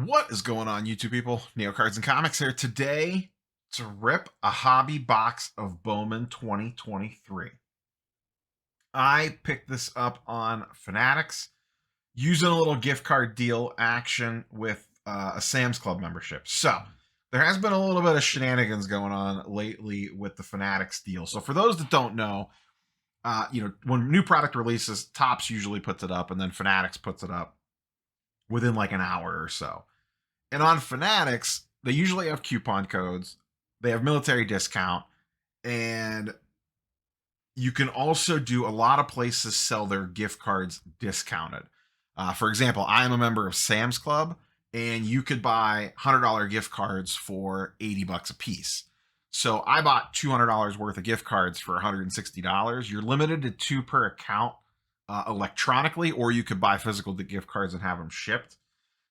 What is going on, YouTube people? Neo Cards and Comics here today to rip a hobby box of Bowman 2023. I picked this up on Fanatics using a little gift card deal action with a Sam's Club membership. So there has been a little bit of shenanigans going on lately with the Fanatics deal. So for those that don't know, when new product releases, Topps usually puts it up, and then Fanatics puts it up within like an hour or so. And on Fanatics, they usually have coupon codes. They have military discount. And you can also do a lot of places sell their gift cards discounted. For example, I am a member of Sam's Club, and you could buy $100 gift cards for $80 a piece. So I bought $200 worth of gift cards for $160. You're limited to 2 per account electronically, or you could buy physical gift cards and have them shipped.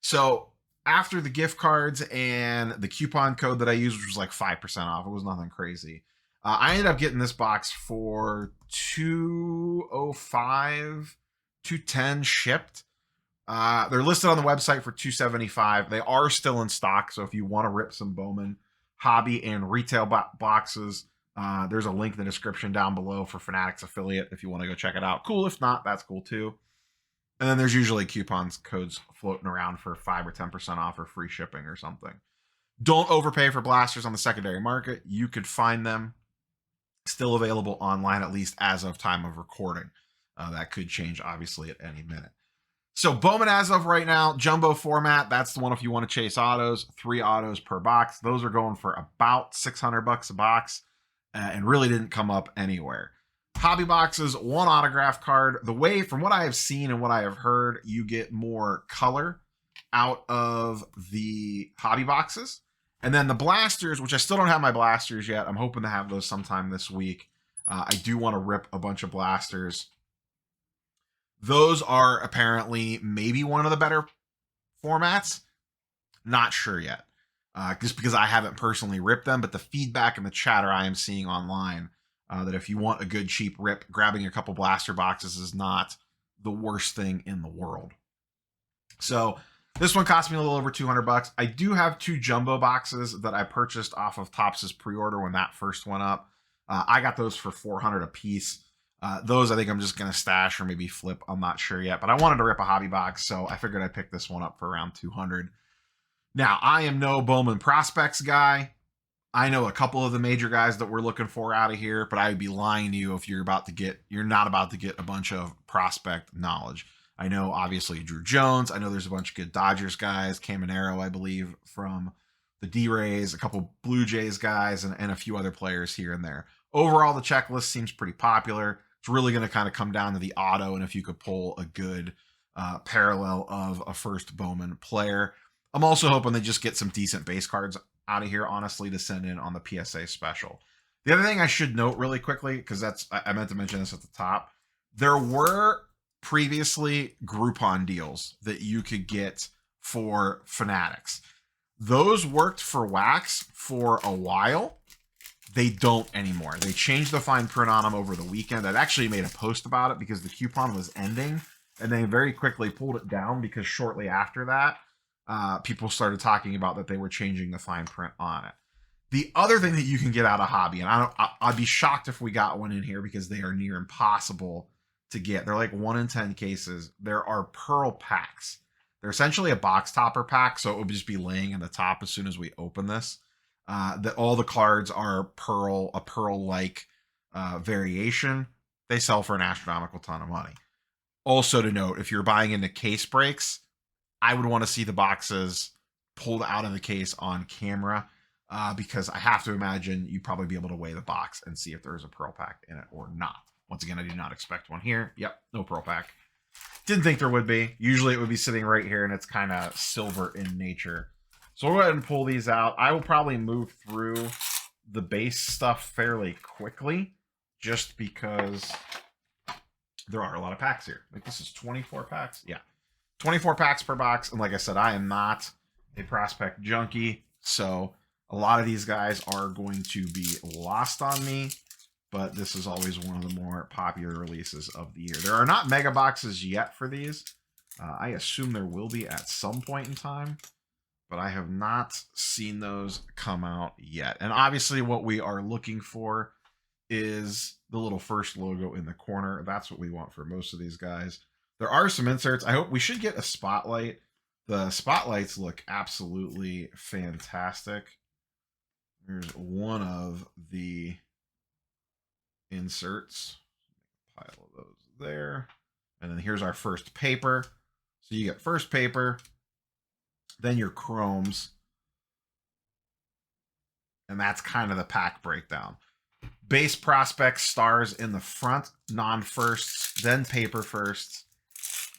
So after the gift cards and the coupon code that I used, which was like 5% off, it was nothing crazy. I ended up getting this box for $205, $210 shipped. They're listed on the website for $275. They are still in stock, so if you want to rip some Bowman Hobby and retail boxes, there's a link in the description down below for Fanatics Affiliate if you want to go check it out. Cool. If not, that's cool too. And then there's usually coupons codes floating around for 5 or 10% off or free shipping or something. Don't overpay for blasters on the secondary market. You could find them still available online, at least as of time of recording. That could change, obviously, at any minute. So Bowman, as of right now, jumbo format. That's the one if you want to chase autos. 3 autos per box. Those are going for about $600 a box, and really didn't come up anywhere. Hobby boxes, 1 autograph card. The way, from what I have seen and what I have heard, you get more color out of the hobby boxes. And then the blasters, which I still don't have my blasters yet. I'm hoping to have those sometime this week. I do want to rip a bunch of blasters. Those are apparently maybe one of the better formats. Not sure yet. Just because I haven't personally ripped them, but the feedback and the chatter I am seeing online, that if you want a good cheap rip, grabbing a couple blaster boxes is not the worst thing in the world. So this one cost me a little over $200. I do have 2 jumbo boxes that I purchased off of Topps' pre-order when that first went up. I got those for $400 a piece. Those I think I'm just going to stash or maybe flip. I'm not sure yet, but I wanted to rip a hobby box, so I figured I'd pick this one up for around $200. Now, I am no Bowman prospects guy. I know a couple of the major guys that we're looking for out of here, but I would be lying to you if you're not about to get a bunch of prospect knowledge. I know, obviously, Drew Jones. I know there's a bunch of good Dodgers guys, Caminero, I believe, from the D-Rays, a couple Blue Jays guys, and a few other players here and there. Overall, the checklist seems pretty popular. It's really going to kind of come down to the auto and if you could pull a good parallel of a first Bowman player. I'm also hoping they just get some decent base cards out of here, honestly, to send in on the PSA special. The other thing I should note really quickly, because I meant to mention this at the top, there were previously Groupon deals that you could get for Fanatics. Those worked for Wax for a while. They don't anymore. They changed the fine print on them over the weekend. I've actually made a post about it because the coupon was ending, and they very quickly pulled it down because shortly after that, people started talking about that they were changing the fine print on it. The other thing that you can get out of hobby, and I'd be shocked if we got one in here because they are near impossible to get. They're like 1 in 10 cases. There are pearl packs. They're essentially a box topper pack, so it would just be laying in the top as soon as we open this. That all the cards are a pearl-like variation. They sell for an astronomical ton of money. Also to note, if you're buying into case breaks, I would want to see the boxes pulled out of the case on camera, because I have to imagine you'd probably be able to weigh the box and see if there's a pearl pack in it or not. Once again, I do not expect one here. Yep, no pearl pack. Didn't think there would be. Usually it would be sitting right here, and it's kind of silver in nature. So we'll go ahead and pull these out. I will probably move through the base stuff fairly quickly, just because there are a lot of packs here. Like, this is 24 packs. Yeah. 24 packs per box. And like I said, I am not a prospect junkie. So a lot of these guys are going to be lost on me. But this is always one of the more popular releases of the year. There are not mega boxes yet for these. I assume there will be at some point in time. but I have not seen those come out yet. And obviously, what we are looking for is the little first logo in the corner. That's what we want for most of these guys. There are some inserts. I hope we should get a spotlight. The spotlights look absolutely fantastic. Here's one of the inserts. Pile of those there. And then here's our first paper. So you get first paper, then your chromes. And that's kind of the pack breakdown. Base prospects, stars in the front, non-firsts, then paper firsts,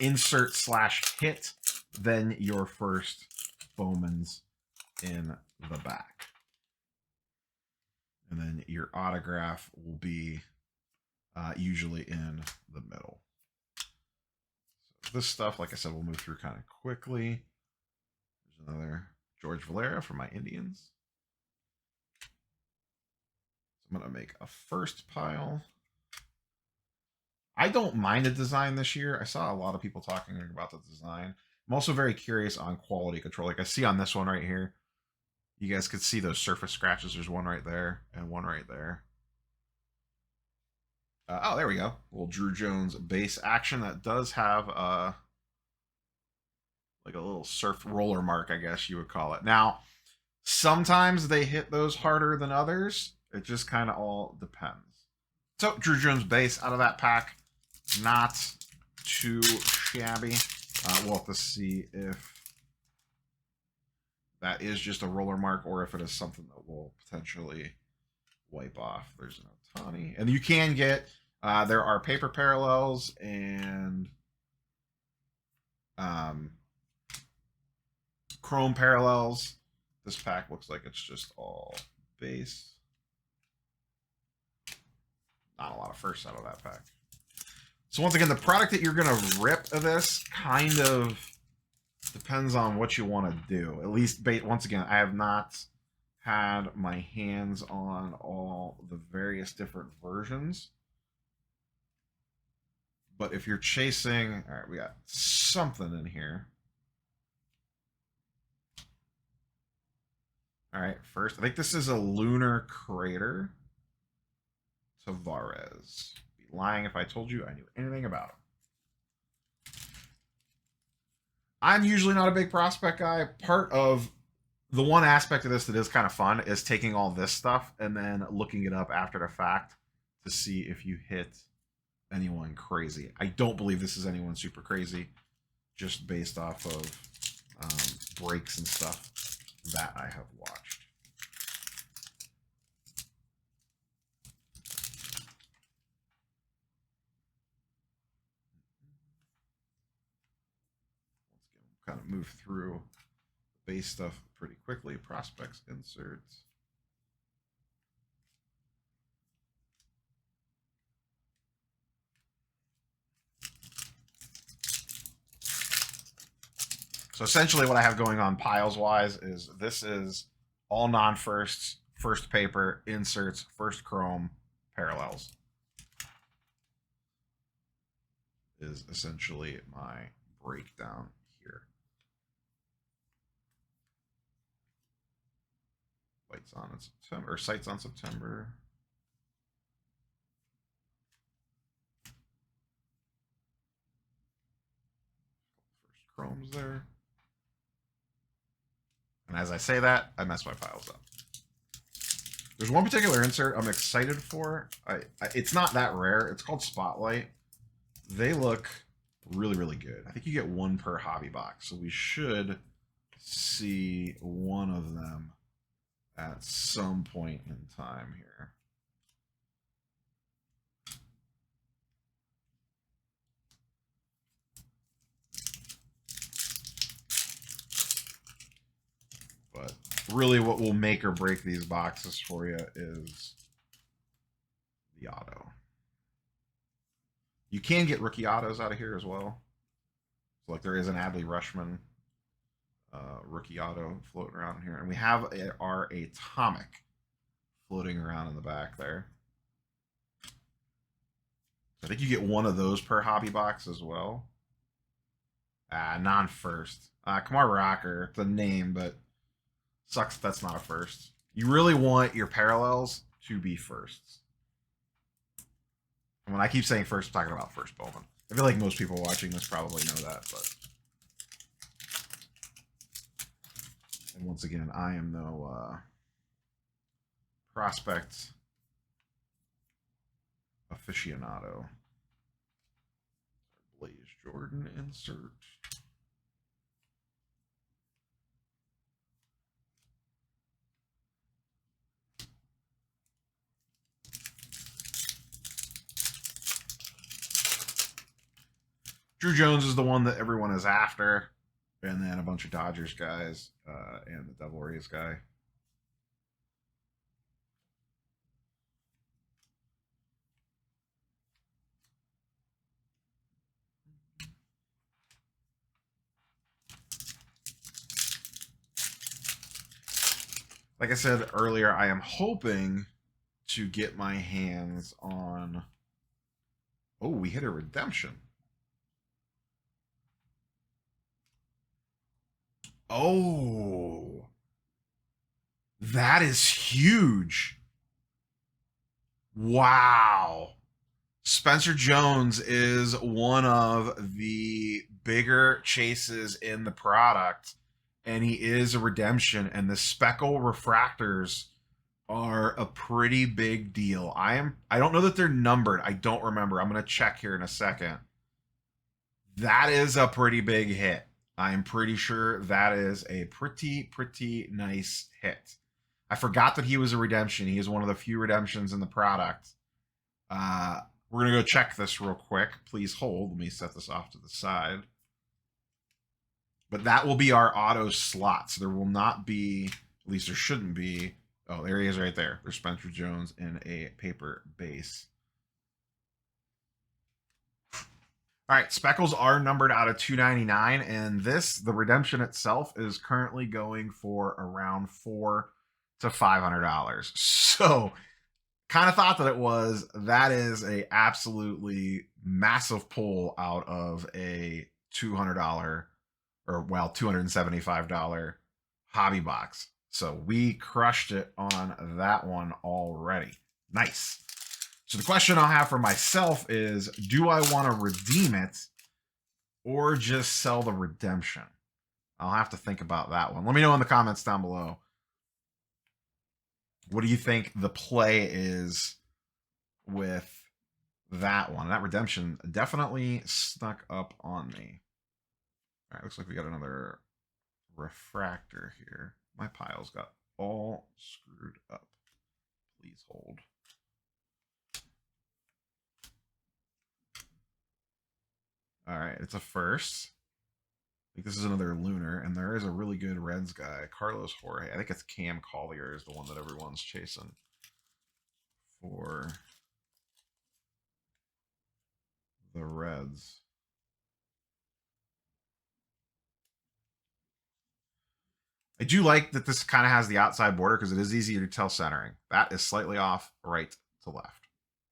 insert / hit, then your first Bowmans in the back. And then your autograph will be usually in the middle. So this stuff, like I said, we'll move through kind of quickly. There's another George Valera for my Indians. So I'm going to make a first pile. I don't mind the design this year. I saw a lot of people talking about the design. I'm also very curious on quality control. Like I see on this one right here, you guys could see those surface scratches. There's one right there and one right there. Oh, there we go. Little Drew Jones base action that does have like a little surf roller mark, I guess you would call it. Now, sometimes they hit those harder than others. It just kind of all depends. So, Drew Jones base out of that pack. Not too shabby. We'll have to see if that is just a roller mark or if it is something that will potentially wipe off. There's an Otani. And you can get, there are paper parallels and chrome parallels. This pack looks like it's just all base. Not a lot of firsts out of that pack. So once again, the product that you're going to rip of this kind of depends on what you want to do. At least, once again, I have not had my hands on all the various different versions. But if you're chasing, all right, we got something in here. All right, first, I think this is a lunar crater. Tavares. Be lying if I told you I knew anything about him. I'm usually not a big prospect guy. Part of the one aspect of this that is kind of fun is taking all this stuff and then looking it up after the fact to see if you hit anyone crazy. I don't believe this is anyone super crazy, just based off of breaks and stuff that I have watched. Kind of move through base stuff pretty quickly. Prospects, inserts. So essentially what I have going on piles wise is this is all non-firsts, first paper, inserts, first chrome, parallels. Is essentially my breakdown here. Lights on in September, or sights on September. First chromes there. And as I say that, I mess my piles up. There's one particular insert I'm excited for. It's not that rare. It's called Spotlight. They look really, really good. I think you get one per hobby box. So we should see one of them at some point in time here. But really what will make or break these boxes for you is the auto. You can get rookie autos out of here as well. So like there is an Adley Rushman rookie auto floating around here. And we have our Atomic floating around in the back there. I think you get one of those per hobby box as well. Non-first. Kamar Rocker, the name, but sucks that's not a first. You really want your parallels to be firsts. And when I keep saying first, I'm talking about first Bowman. I feel like most people watching this probably know that, but. And once again, I am no prospect aficionado. Blaze Jordan insert. Drew Jones is the one that everyone is after, and then a bunch of Dodgers guys and the Devil Rays guy. Like I said earlier, I am hoping to get my hands on. Oh, we hit a redemption. Oh, that is huge. Wow. Spencer Jones is one of the bigger chases in the product, and he is a redemption. And the speckle refractors are a pretty big deal. I don't know that they're numbered. I don't remember. I'm gonna check here in a second. That is a pretty big hit. I'm pretty sure that is a pretty nice hit. I forgot that he was a redemption. He is one of the few redemptions in the product. We're going to go check this real quick. Please hold. Let me set this off to the side. But that will be our auto slots. There will not be, at least there shouldn't be. Oh, there he is right there. There's Spencer Jones in a paper base. All right, speckles are numbered out of 299, and the redemption itself is currently going for around $400 to $500. So, kind of thought that it was. That is a absolutely massive pull out of a $200 or well $275 hobby box. So we crushed it on that one already. Nice. So the question I'll have for myself is, do I want to redeem it or just sell the redemption? I'll have to think about that one. Let me know in the comments down below. What do you think the play is with that one? That redemption definitely snuck up on me. All right, looks like we got another refractor here. My piles got all screwed up. Please hold. All right, it's a first. I think this is another lunar, and there is a really good Reds guy, Carlos Jorge. I think it's Cam Collier is the one that everyone's chasing for the Reds. I do like that this kind of has the outside border because it is easier to tell centering. That is slightly off right to left.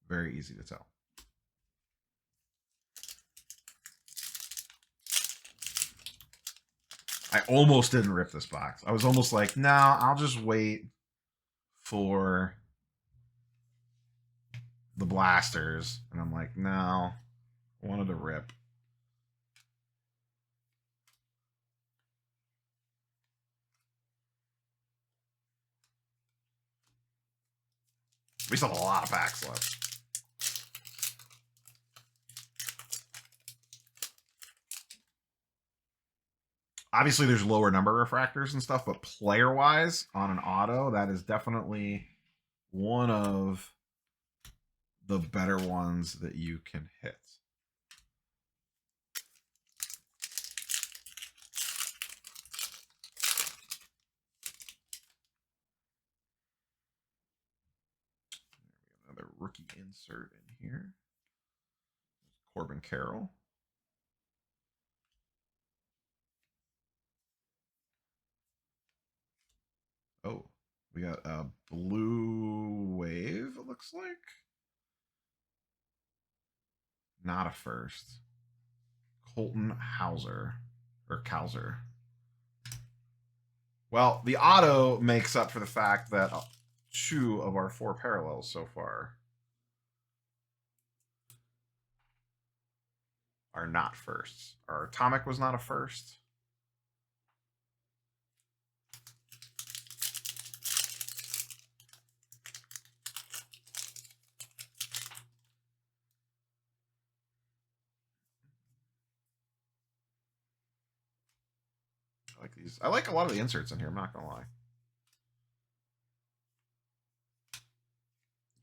Very easy to tell. I almost didn't rip this box. I was almost like, no, I'll just wait for the blasters. And I'm like, no, I wanted to rip. We still have a lot of packs left. Obviously, there's lower number refractors and stuff, but player-wise, on an auto, that is definitely one of the better ones that you can hit. Another rookie insert in here. Corbin Carroll. Oh, we got a blue wave, it looks like. Not a first. Colton Hauser. or Kalzer. Well, the auto makes up for the fact that 2 of our 4 parallels so far are not firsts. Our atomic was not a first. I like these. I like a lot of the inserts in here, I'm not gonna lie.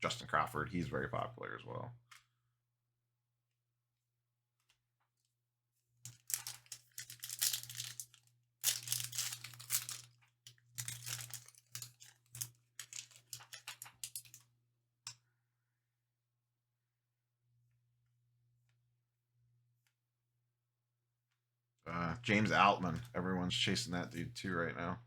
Justin Crawford, he's very popular as well. James Altman, everyone's chasing that dude too right now.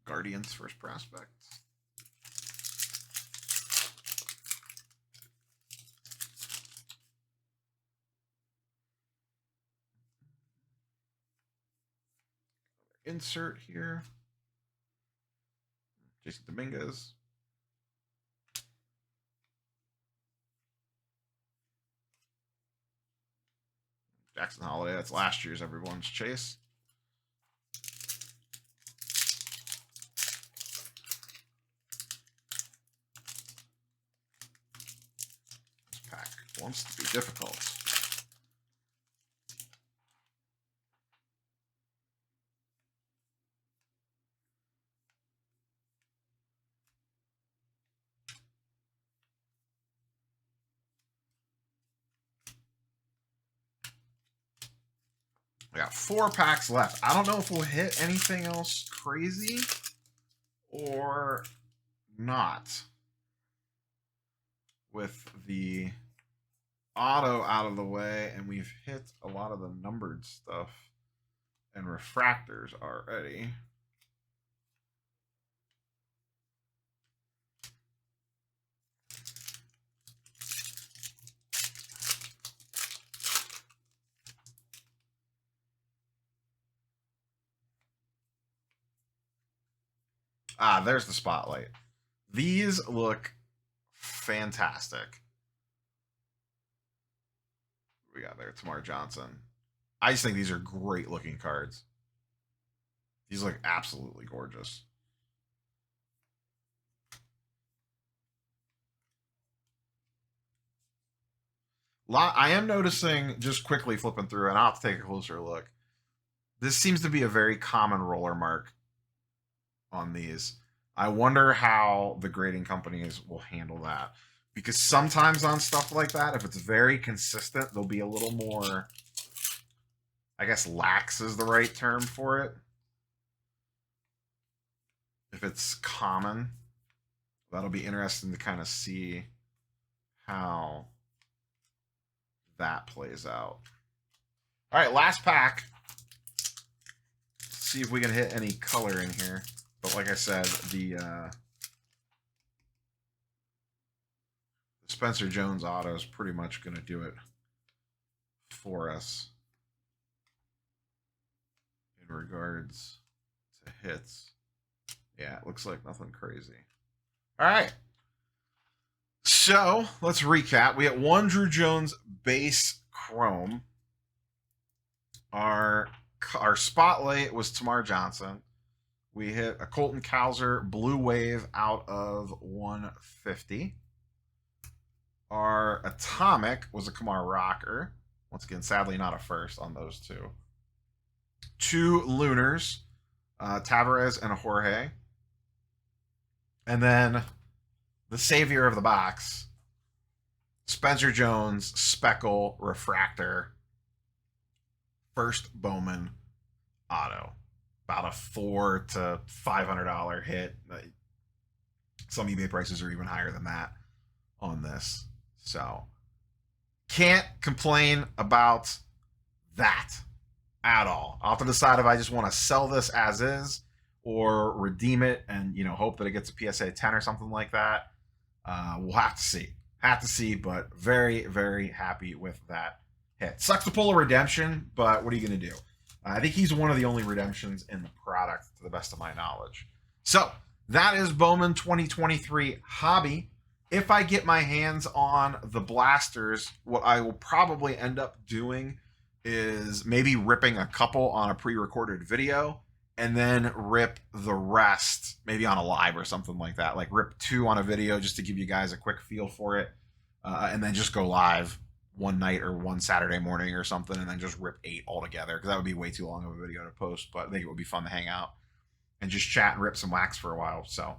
Guardians first prospect. Insert here. Jason Dominguez. Jackson Holiday, that's last year's everyone's chase. This pack wants to be difficult. We got 4 packs left. I don't know if we'll hit anything else crazy or not. With the auto out of the way, and we've hit a lot of the numbered stuff and refractors already. Ah, there's the spotlight. These look fantastic. We got there, Tamar Johnson. I just think these are great looking cards. These look absolutely gorgeous. I am noticing, just quickly flipping through, and I'll have to take a closer look. This seems to be a very common roller mark on these. I wonder how the grading companies will handle that. Because sometimes on stuff like that, if it's very consistent, they'll be a little more, I guess lax is the right term for it. If it's common, that'll be interesting to kind of see how that plays out. All right, last pack. Let's see if we can hit any color in here. But like I said, the Spencer Jones auto is pretty much going to do it for us in regards to hits. Yeah, it looks like nothing crazy. All right. So let's recap. We had 1 Drew Jones base chrome. Our spotlight was Tamar Johnson. We hit a Colton Kalzer blue wave out of 150. Our atomic was a Kamar Rocker. Once again, sadly not a first on those 2. 2 Lunars, Tavares and Jorge. And then the savior of the box, Spencer Jones, Speckle, Refractor, first Bowman auto. About a $400 to $500 hit. Some eBay prices are even higher than that on this. So can't complain about that at all. I'll have to decide if I just want to sell this as is or redeem it and, you know, hope that it gets a PSA 10 or something like that. We'll have to see. Have to see, but very, very happy with that hit. Sucks to pull a redemption, but what are you going to do? I think he's one of the only redemptions in the product, to the best of my knowledge. So that is Bowman 2023 Hobby. If I get my hands on the blasters, what I will probably end up doing is maybe ripping a couple on a pre-recorded video and then rip the rest maybe on a live or something like that. Like rip 2 on a video just to give you guys a quick feel for it, and then just go live one night or one Saturday morning or something, and then just rip 8 altogether, because that would be way too long of a video to post, but I think it would be fun to hang out and just chat and rip some wax for a while. So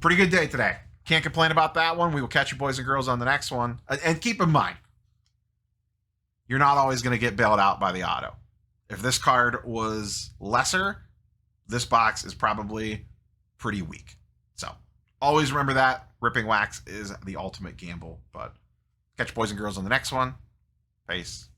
pretty good day today. Can't complain about that one. We will catch you boys and girls on the next one. And keep in mind, you're not always going to get bailed out by the auto. If this card was lesser, this box is probably pretty weak. So always remember that. Ripping wax is the ultimate gamble. But catch you boys and girls on the next one. Peace.